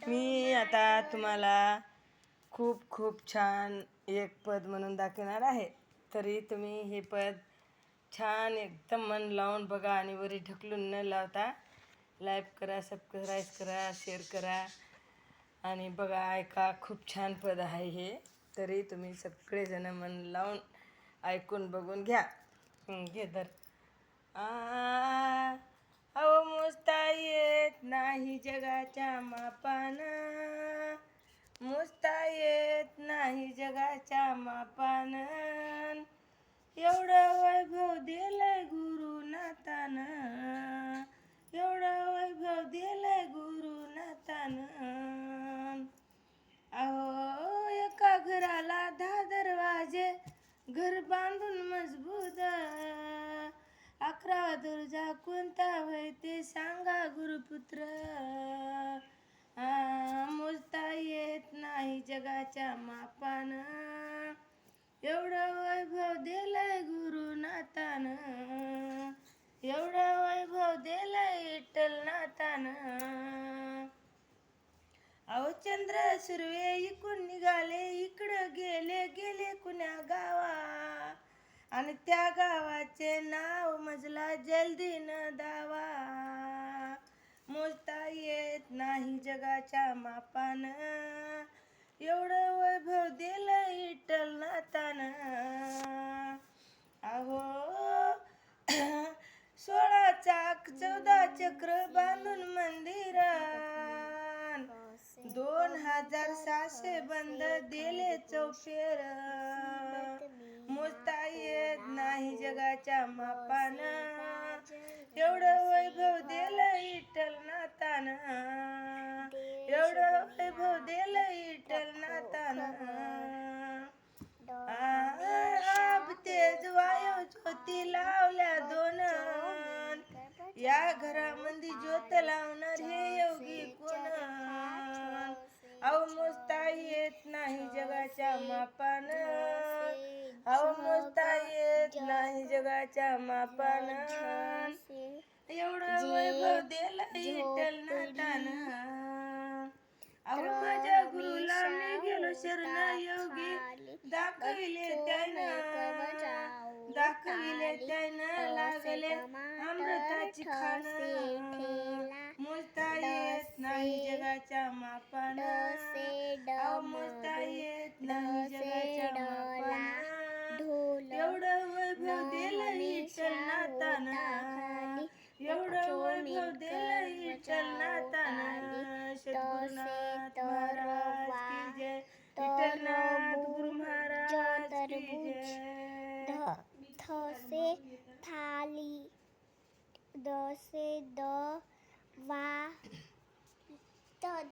मी आता तुम्हाला खूप खूप छान एक पद म्हणून दाखवणार आहे. तरी तुम्ही हे पद छान एकदम मन लावून बघा आणि वरी ढकलून न लावता लाईक करा, सबस्क्राईब करा, शेअर करा आणि बघा ऐका. खूप छान पद आहे हे. तरी तुम्ही सगळेजण मन लावून ऐकून बघून घ्या. घे तर. अहो मोजता येत नाही जगाच्या मापानं, मोजता येत नाही जगाच्या मापानं, एवढं वैभव दिलंय गुरुनाथानं, एवढं वैभव दिलंय गुरुनाथानं. अहो एका घराला 10 दरवाजे, घर बांधून मजबूत, 11वा दर्जा कोणता होय ते सांगा गुरुपुत्र. मोजता येत नाही जगाच्या मापानं, एवढं वैभव दिलंय गुरुनाथानं, एवढं वैभव दिलंय विठ्ठलनाथानं. अहो चंद्र सुर्वे इकडून निघाले, इकडं गेले गेले कुण्या गावा, आणि त्या गावाचे नाव मजला जल्दीनं दावा. मोजता येत नाही जगाच्या मापानं, एवढं वैभव दिलं विठ्ठलनाथानं. अहो 16 चाक 14 चक्र बांधून मंदिर, 2600 बंद दिले चौफेर. मोजता येत नाही जगाच्या मापानं, एवढं वैभव दिलं विठ्ठलनाथानं, एवढं वैभव दिलं विठ्ठलनाथानं. आब तेज वायू ज्योती लावल्या 2, या घरामध्ये ज्योत लावणार हे योगी कोण. अहो मोजता येत नाही जगाच्या मापानं, अहो मोजता येत नाही जगाच्या मापानं, एवढं वैभव दिलं विठ्ठलनाथानं. अहो माझ्या गुरुला मी गेलो शरण योगी, दाखविले त्यानं, दाखविले त्यानं लागले अमृताची खाणं. मोजता येत नाही जगाच्या मापानं, अहो मोजता येत नाही जगाच्या मापानं, एवढं वैभव दिलं विठ्ठलनाथानं, एवढं वैभव दिलं विठ्ठलनाथानं. सद्गुरुनाथ महाराज की जय, विठ्ठलनाथ गुरु महाराज की जय. ध से थाली, द से द वा,